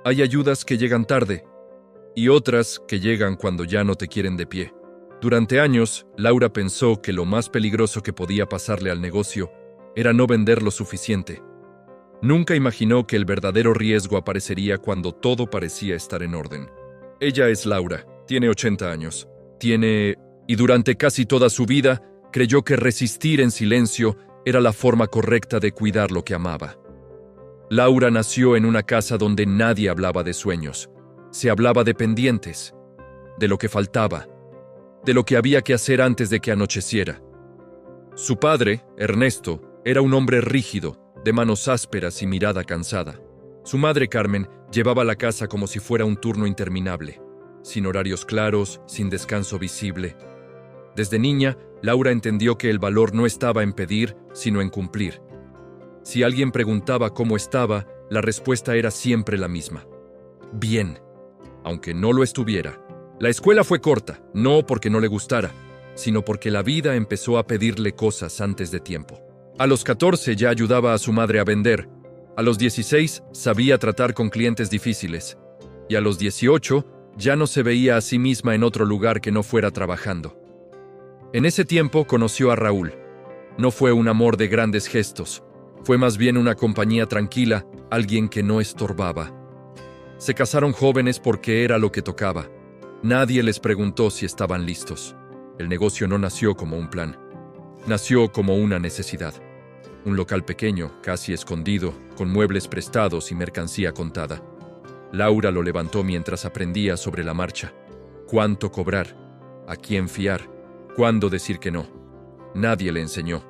Hay ayudas que llegan tarde y otras que llegan cuando ya no te quieren de pie. Durante años, Laura pensó que lo más peligroso que podía pasarle al negocio era no vender lo suficiente. Nunca imaginó que el verdadero riesgo aparecería cuando todo parecía estar en orden. Ella es Laura, tiene 80 años. Y durante casi toda su vida, creyó que resistir en silencio era la forma correcta de cuidar lo que amaba. Laura nació en una casa donde nadie hablaba de sueños. Se hablaba de pendientes, de lo que faltaba, de lo que había que hacer antes de que anocheciera. Su padre, Ernesto, era un hombre rígido, de manos ásperas y mirada cansada. Su madre, Carmen, llevaba la casa como si fuera un turno interminable, sin horarios claros, sin descanso visible. Desde niña, Laura entendió que el valor no estaba en pedir, sino en cumplir. Si alguien preguntaba cómo estaba, la respuesta era siempre la misma: bien, aunque no lo estuviera. La escuela fue corta, no porque no le gustara, sino porque la vida empezó a pedirle cosas antes de tiempo. A los 14 ya ayudaba a su madre a vender, a los 16 sabía tratar con clientes difíciles, y a los 18 ya no se veía a sí misma en otro lugar que no fuera trabajando. En ese tiempo conoció a Raúl. No fue un amor de grandes gestos, fue más bien una compañía tranquila, alguien que no estorbaba. Se casaron jóvenes porque era lo que tocaba. Nadie les preguntó si estaban listos. El negocio no nació como un plan. Nació como una necesidad. Un local pequeño, casi escondido, con muebles prestados y mercancía contada. Laura lo levantó mientras aprendía sobre la marcha. Cuánto cobrar, a quién fiar, cuándo decir que no. Nadie le enseñó.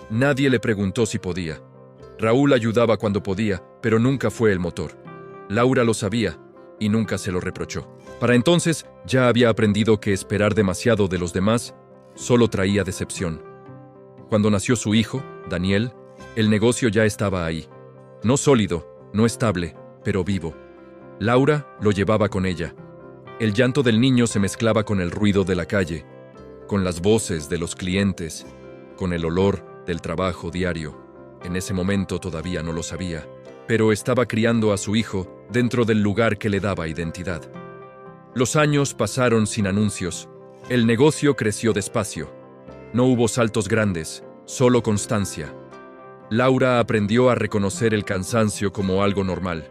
Nadie le preguntó si podía. Raúl ayudaba cuando podía, pero nunca fue el motor. Laura lo sabía y nunca se lo reprochó. Para entonces ya había aprendido que esperar demasiado de los demás solo traía decepción. Cuando nació su hijo, Daniel, el negocio ya estaba ahí. No sólido, no estable, pero vivo. Laura lo llevaba con ella. El llanto del niño se mezclaba con el ruido de la calle, con las voces de los clientes, con el olor del trabajo diario. En ese momento todavía no lo sabía, pero estaba criando a su hijo dentro del lugar que le daba identidad. Los años pasaron sin anuncios. El negocio creció despacio. No hubo saltos grandes, solo constancia. Laura aprendió a reconocer el cansancio como algo normal.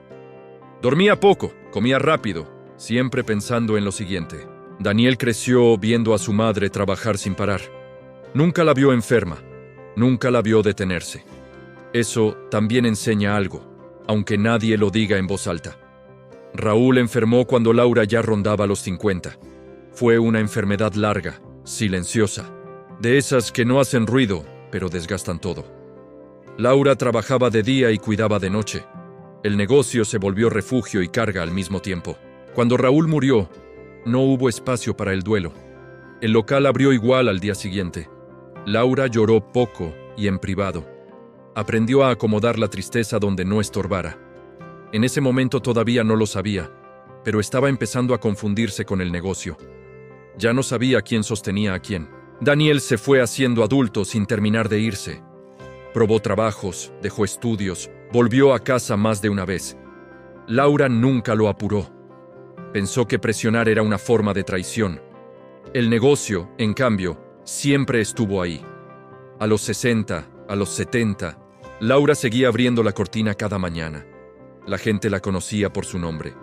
Dormía poco, comía rápido, siempre pensando en lo siguiente. Daniel creció viendo a su madre trabajar sin parar. Nunca la vio enferma, nunca la vio detenerse. Eso también enseña algo, aunque nadie lo diga en voz alta. Raúl enfermó cuando Laura ya rondaba los 50. Fue una enfermedad larga, silenciosa, de esas que no hacen ruido, pero desgastan todo. Laura trabajaba de día y cuidaba de noche. El negocio se volvió refugio y carga al mismo tiempo. Cuando Raúl murió, no hubo espacio para el duelo. El local abrió igual al día siguiente. Laura lloró poco y en privado. Aprendió a acomodar la tristeza donde no estorbara. En ese momento todavía no lo sabía, pero estaba empezando a confundirse con el negocio. Ya no sabía quién sostenía a quién. Daniel se fue haciendo adulto sin terminar de irse. Probó trabajos, dejó estudios, volvió a casa más de una vez. Laura nunca lo apuró. Pensó que presionar era una forma de traición. El negocio, en cambio, siempre estuvo ahí. A los 60, a los 70, Laura seguía abriendo la cortina cada mañana. La gente la conocía por su nombre.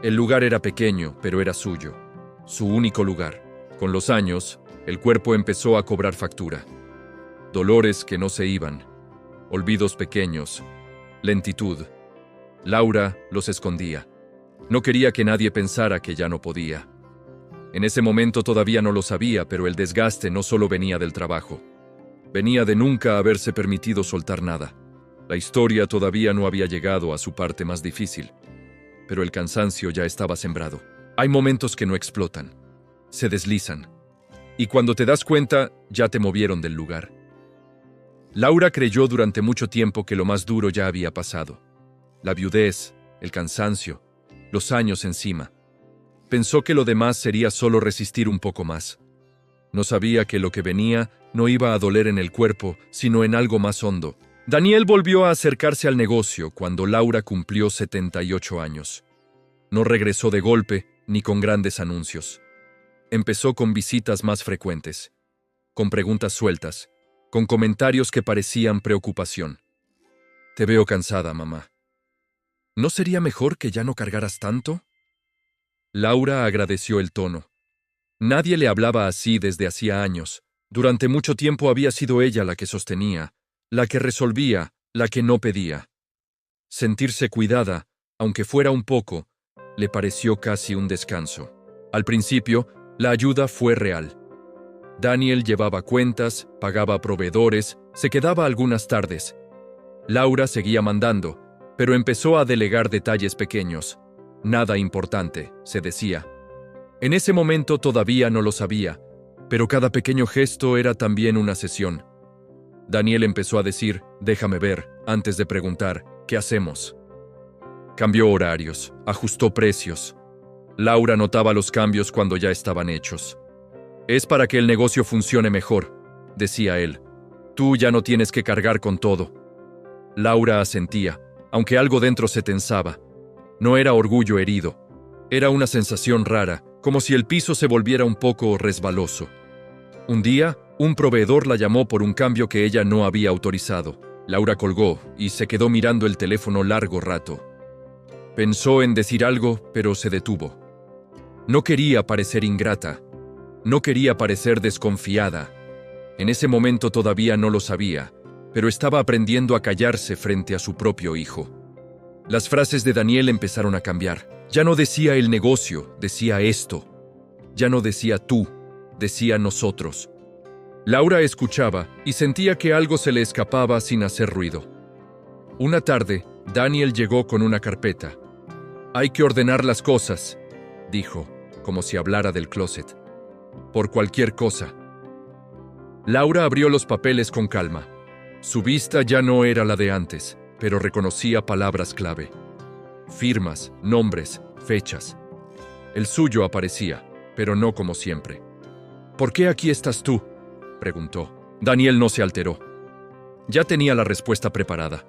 El lugar era pequeño, pero era suyo. Su único lugar. Con los años, el cuerpo empezó a cobrar factura. Dolores que no se iban. Olvidos pequeños. Lentitud. Laura los escondía. No quería que nadie pensara que ya no podía. En ese momento todavía no lo sabía, pero el desgaste no solo venía del trabajo. Venía de nunca haberse permitido soltar nada. La historia todavía no había llegado a su parte más difícil, pero el cansancio ya estaba sembrado. Hay momentos que no explotan, se deslizan, y cuando te das cuenta, ya te movieron del lugar. Laura creyó durante mucho tiempo que lo más duro ya había pasado. La viudez, el cansancio, los años encima. Pensó que lo demás sería solo resistir un poco más. No sabía que lo que venía no iba a doler en el cuerpo, sino en algo más hondo. Daniel volvió a acercarse al negocio cuando Laura cumplió 78 años. No regresó de golpe ni con grandes anuncios. Empezó con visitas más frecuentes, con preguntas sueltas, con comentarios que parecían preocupación. Te veo cansada, mamá. ¿No sería mejor que ya no cargaras tanto? Laura agradeció el tono. Nadie le hablaba así desde hacía años. Durante mucho tiempo había sido ella la que sostenía, la que resolvía, la que no pedía. Sentirse cuidada, aunque fuera un poco, le pareció casi un descanso. Al principio, la ayuda fue real. Daniel llevaba cuentas, pagaba proveedores, se quedaba algunas tardes. Laura seguía mandando, pero empezó a delegar detalles pequeños. Nada importante, se decía. En ese momento todavía no lo sabía, pero cada pequeño gesto era también una sesión. Daniel empezó a decir, déjame ver, antes de preguntar, ¿qué hacemos? Cambió horarios, ajustó precios. Laura notaba los cambios cuando ya estaban hechos. Es para que el negocio funcione mejor, decía él. Tú ya no tienes que cargar con todo. Laura asentía, aunque algo dentro se tensaba. No era orgullo herido. Era una sensación rara, como si el piso se volviera un poco resbaloso. Un día, un proveedor la llamó por un cambio que ella no había autorizado. Laura colgó y se quedó mirando el teléfono largo rato. Pensó en decir algo, pero se detuvo. No quería parecer ingrata. No quería parecer desconfiada. En ese momento todavía no lo sabía, pero estaba aprendiendo a callarse frente a su propio hijo. Las frases de Daniel empezaron a cambiar. Ya no decía el negocio, decía esto. Ya no decía tú, decía nosotros. Laura escuchaba y sentía que algo se le escapaba sin hacer ruido. Una tarde, Daniel llegó con una carpeta. Hay que ordenar las cosas, dijo, como si hablara del closet. Por cualquier cosa. Laura abrió los papeles con calma. Su vista ya no era la de antes, pero reconocía palabras clave. Firmas, nombres, fechas. El suyo aparecía, pero no como siempre. ¿Por qué aquí estás tú?, preguntó. Daniel no se alteró. Ya tenía la respuesta preparada.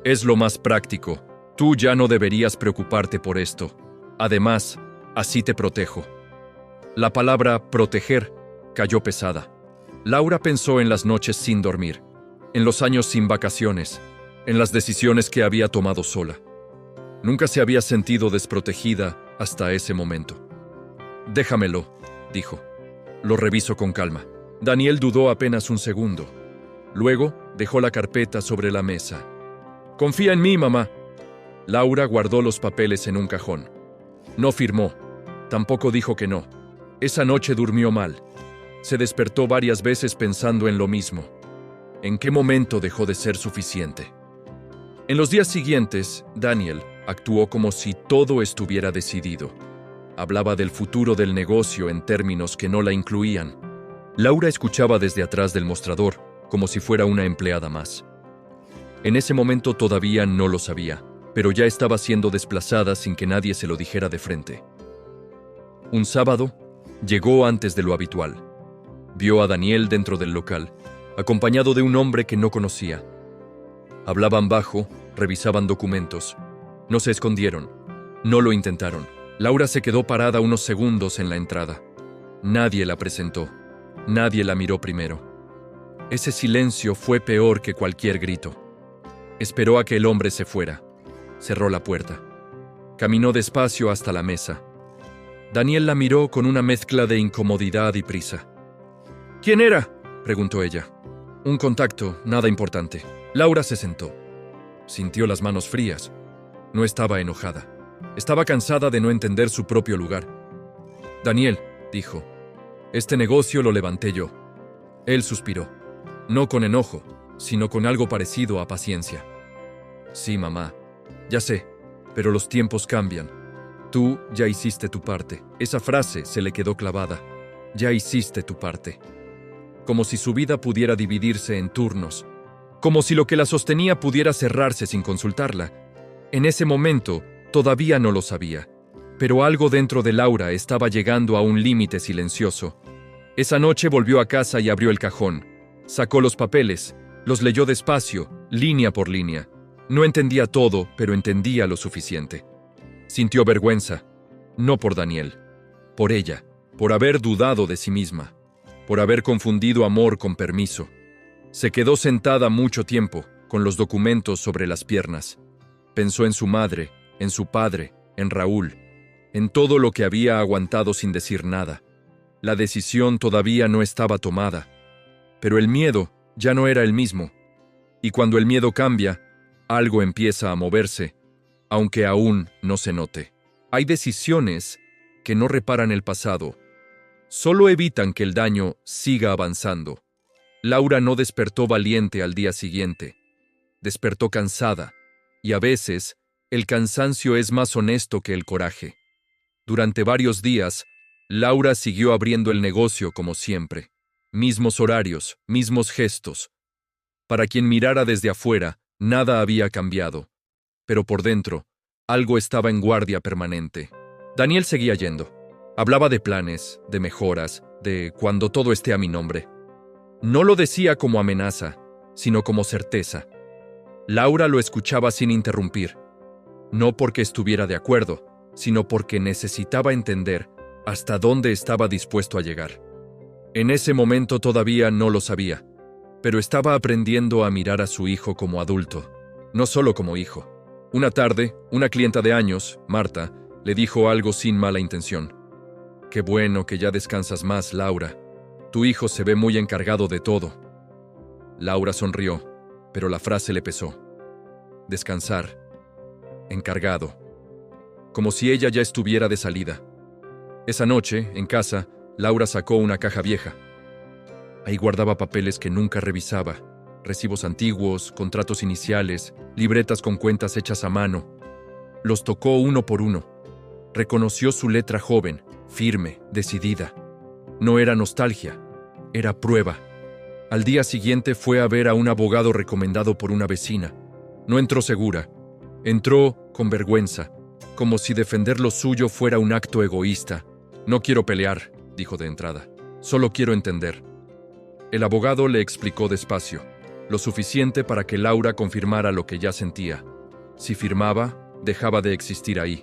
Es lo más práctico. Tú ya no deberías preocuparte por esto. Además, así te protejo. La palabra proteger cayó pesada. Laura pensó en las noches sin dormir, en los años sin vacaciones, en las decisiones que había tomado sola. Nunca se había sentido desprotegida hasta ese momento. Déjamelo, dijo. Lo reviso con calma. Daniel dudó apenas un segundo. Luego dejó la carpeta sobre la mesa. Confía en mí, mamá. Laura guardó los papeles en un cajón. No firmó. Tampoco dijo que no. Esa noche durmió mal. Se despertó varias veces pensando en lo mismo. ¿En qué momento dejó de ser suficiente? En los días siguientes, Daniel actuó como si todo estuviera decidido. Hablaba del futuro del negocio en términos que no la incluían. Laura escuchaba desde atrás del mostrador, como si fuera una empleada más. En ese momento todavía no lo sabía, pero ya estaba siendo desplazada sin que nadie se lo dijera de frente. Un sábado, llegó antes de lo habitual. Vio a Daniel dentro del local, acompañado de un hombre que no conocía. Hablaban bajo, revisaban documentos. No se escondieron, no lo intentaron. Laura se quedó parada unos segundos en la entrada. Nadie la presentó, nadie la miró primero. Ese silencio fue peor que cualquier grito. Esperó a que el hombre se fuera. Cerró la puerta. Caminó despacio hasta la mesa. Daniel la miró con una mezcla de incomodidad y prisa. ¿Quién era?, preguntó ella. Un contacto, nada importante. Laura se sentó. Sintió las manos frías. No estaba enojada. Estaba cansada de no entender su propio lugar. Daniel, dijo, este negocio lo levanté yo. Él suspiró. No con enojo, sino con algo parecido a paciencia. Sí, mamá. Ya sé, pero los tiempos cambian. Tú ya hiciste tu parte. Esa frase se le quedó clavada. Ya hiciste tu parte. Como si su vida pudiera dividirse en turnos. Como si lo que la sostenía pudiera cerrarse sin consultarla. En ese momento, todavía no lo sabía. Pero algo dentro de Laura estaba llegando a un límite silencioso. Esa noche volvió a casa y abrió el cajón. Sacó los papeles, los leyó despacio, línea por línea. No entendía todo, pero entendía lo suficiente. Sintió vergüenza, no por Daniel, por ella, por haber dudado de sí misma, por haber confundido amor con permiso. Se quedó sentada mucho tiempo, con los documentos sobre las piernas. Pensó en su madre, en su padre, en Raúl, en todo lo que había aguantado sin decir nada. La decisión todavía no estaba tomada, pero el miedo ya no era el mismo. Y cuando el miedo cambia, algo empieza a moverse, aunque aún no se note. Hay decisiones que no reparan el pasado, solo evitan que el daño siga avanzando. Laura no despertó valiente al día siguiente, despertó cansada, y a veces el cansancio es más honesto que el coraje. Durante varios días, Laura siguió abriendo el negocio como siempre. Mismos horarios, mismos gestos. Para quien mirara desde afuera, nada había cambiado. Pero por dentro, algo estaba en guardia permanente. Daniel seguía yendo. Hablaba de planes, de mejoras, de cuando todo esté a mi nombre. No lo decía como amenaza, sino como certeza. Laura lo escuchaba sin interrumpir. No porque estuviera de acuerdo, sino porque necesitaba entender hasta dónde estaba dispuesto a llegar. En ese momento todavía no lo sabía, pero estaba aprendiendo a mirar a su hijo como adulto, no solo como hijo. Una tarde, una clienta de años, Marta, le dijo algo sin mala intención. «Qué bueno que ya descansas más, Laura. Tu hijo se ve muy encargado de todo». Laura sonrió, pero la frase le pesó. Descansar. Encargado. Como si ella ya estuviera de salida. Esa noche, en casa, Laura sacó una caja vieja. Ahí guardaba papeles que nunca revisaba, recibos antiguos, contratos iniciales, libretas con cuentas hechas a mano. Los tocó uno por uno. Reconoció su letra joven, firme, decidida. No era nostalgia, era prueba. Al día siguiente fue a ver a un abogado recomendado por una vecina. No entró segura. Entró con vergüenza, como si defender lo suyo fuera un acto egoísta. «No quiero pelear», dijo de entrada. «Solo quiero entender». El abogado le explicó despacio, lo suficiente para que Laura confirmara lo que ya sentía. Si firmaba, dejaba de existir ahí.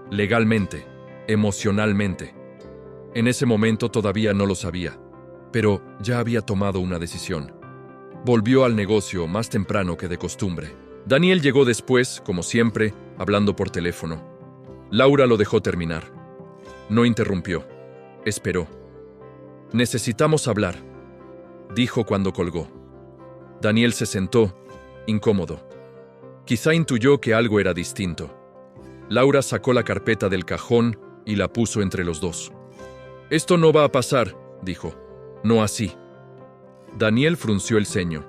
Legalmente, emocionalmente. En ese momento todavía no lo sabía, pero ya había tomado una decisión. Volvió al negocio más temprano que de costumbre. Daniel llegó después, como siempre, hablando por teléfono. Laura lo dejó terminar. No interrumpió. Esperó. «Necesitamos hablar», dijo cuando colgó. Daniel se sentó, incómodo. Quizá intuyó que algo era distinto. Laura sacó la carpeta del cajón y la puso entre los dos. «Esto no va a pasar», dijo. «No así». Daniel frunció el ceño.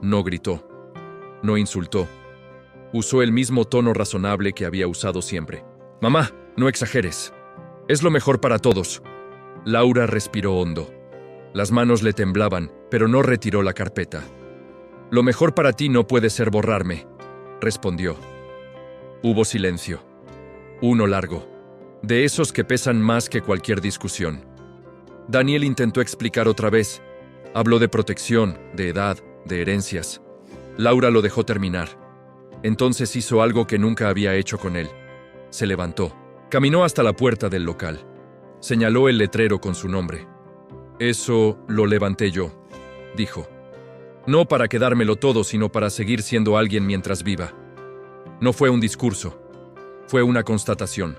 No gritó. No insultó. Usó el mismo tono razonable que había usado siempre. «Mamá, no exageres. Es lo mejor para todos». Laura respiró hondo. Las manos le temblaban, pero no retiró la carpeta. «Lo mejor para ti no puede ser borrarme», respondió. Hubo silencio. Uno largo. De esos que pesan más que cualquier discusión. Daniel intentó explicar otra vez. Habló de protección, de edad, de herencias. Laura lo dejó terminar. Entonces hizo algo que nunca había hecho con él. Se levantó. Caminó hasta la puerta del local. Señaló el letrero con su nombre. «Eso lo levanté yo», dijo. «No para quedármelo todo, sino para seguir siendo alguien mientras viva». No fue un discurso. Fue una constatación.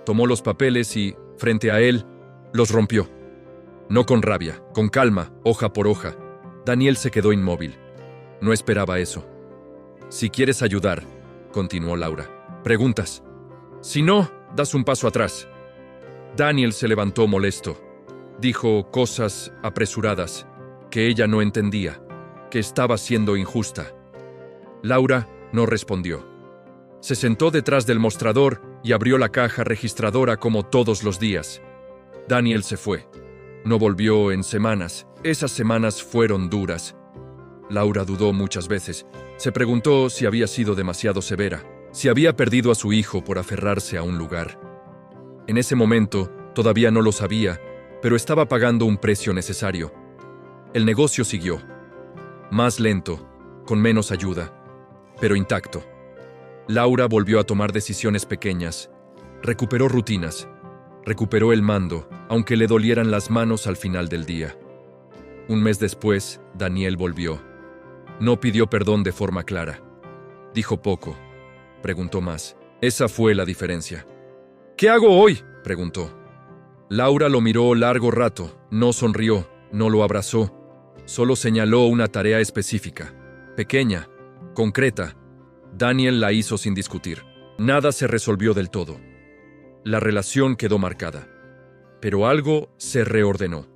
Tomó los papeles y, frente a él, los rompió. No con rabia, con calma, hoja por hoja. Daniel se quedó inmóvil. No esperaba eso. «Si quieres ayudar», continuó Laura, «preguntas. Si no, das un paso atrás». Daniel se levantó molesto. Dijo cosas apresuradas, que ella no entendía, que estaba siendo injusta. Laura no respondió. Se sentó detrás del mostrador y abrió la caja registradora como todos los días. Daniel se fue. No volvió en semanas. Esas semanas fueron duras. Laura dudó muchas veces. Se preguntó si había sido demasiado severa, si había perdido a su hijo por aferrarse a un lugar. En ese momento, todavía no lo sabía, pero estaba pagando un precio necesario. El negocio siguió. Más lento, con menos ayuda, pero intacto. Laura volvió a tomar decisiones pequeñas, recuperó rutinas, recuperó el mando, aunque le dolieran las manos al final del día. Un mes después, Daniel volvió. No pidió perdón de forma clara. Dijo poco. Preguntó más. Esa fue la diferencia. ¿Qué hago hoy?, preguntó. Laura lo miró largo rato, no sonrió, no lo abrazó. Solo señaló una tarea específica, pequeña, concreta. Daniel la hizo sin discutir. Nada se resolvió del todo. La relación quedó marcada. Pero algo se reordenó.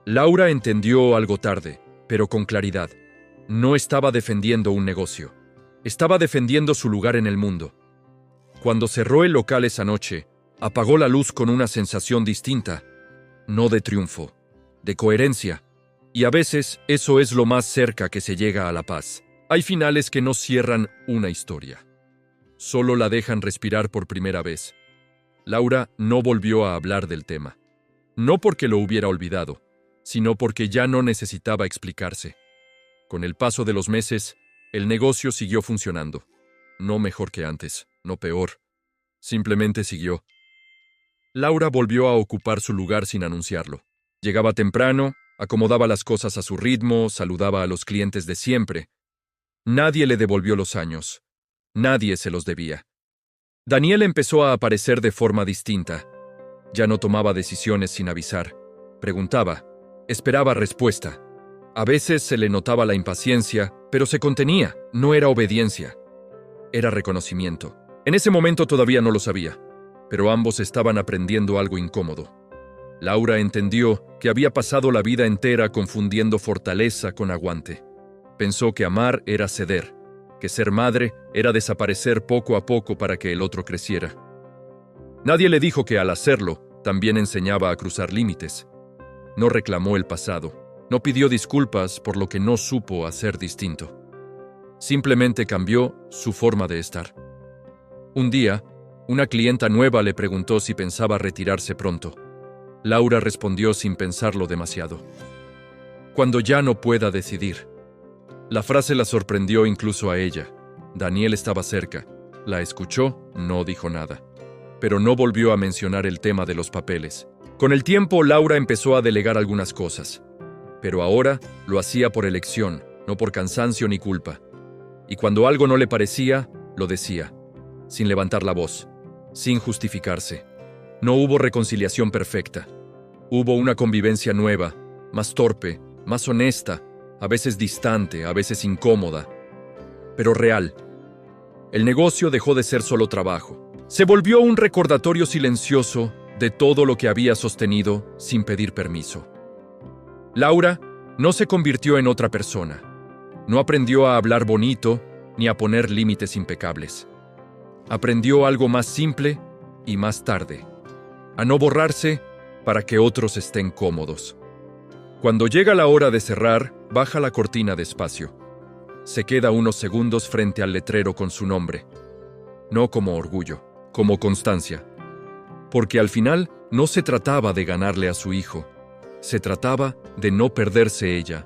Laura entendió algo tarde, pero con claridad. No estaba defendiendo un negocio. Estaba defendiendo su lugar en el mundo. Cuando cerró el local esa noche, apagó la luz con una sensación distinta. No de triunfo, de coherencia. Y a veces eso es lo más cerca que se llega a la paz. Hay finales que no cierran una historia. Solo la dejan respirar por primera vez. Laura no volvió a hablar del tema. No porque lo hubiera olvidado, sino porque ya no necesitaba explicarse. Con el paso de los meses, el negocio siguió funcionando. No mejor que antes, no peor. Simplemente siguió. Laura volvió a ocupar su lugar sin anunciarlo. Llegaba temprano, acomodaba las cosas a su ritmo, saludaba a los clientes de siempre. Nadie le devolvió los años. Nadie se los debía. Daniel empezó a aparecer de forma distinta. Ya no tomaba decisiones sin avisar. Preguntaba. Esperaba respuesta. A veces se le notaba la impaciencia, pero se contenía. No era obediencia. Era reconocimiento. En ese momento todavía no lo sabía, pero ambos estaban aprendiendo algo incómodo. Laura entendió que había pasado la vida entera confundiendo fortaleza con aguante. Pensó que amar era ceder, que ser madre era desaparecer poco a poco para que el otro creciera. Nadie le dijo que al hacerlo, también enseñaba a cruzar límites. No reclamó el pasado, no pidió disculpas por lo que no supo hacer distinto. Simplemente cambió su forma de estar. Un día, una clienta nueva le preguntó si pensaba retirarse pronto. Laura respondió sin pensarlo demasiado. Cuando ya no pueda decidir. La frase la sorprendió incluso a ella. Daniel estaba cerca. La escuchó, no dijo nada. Pero no volvió a mencionar el tema de los papeles. Con el tiempo, Laura empezó a delegar algunas cosas. Pero ahora lo hacía por elección, no por cansancio ni culpa. Y cuando algo no le parecía, lo decía. Sin levantar la voz, sin justificarse. No hubo reconciliación perfecta. Hubo una convivencia nueva, más torpe, más honesta, a veces distante, a veces incómoda, pero real. El negocio dejó de ser solo trabajo. Se volvió un recordatorio silencioso de todo lo que había sostenido sin pedir permiso. Laura no se convirtió en otra persona. No aprendió a hablar bonito ni a poner límites impecables. Aprendió algo más simple y más tarde. A no borrarse para que otros estén cómodos. Cuando llega la hora de cerrar, baja la cortina despacio. Se queda unos segundos frente al letrero con su nombre. No como orgullo, como constancia. Porque al final no se trataba de ganarle a su hijo. Se trataba de no perderse ella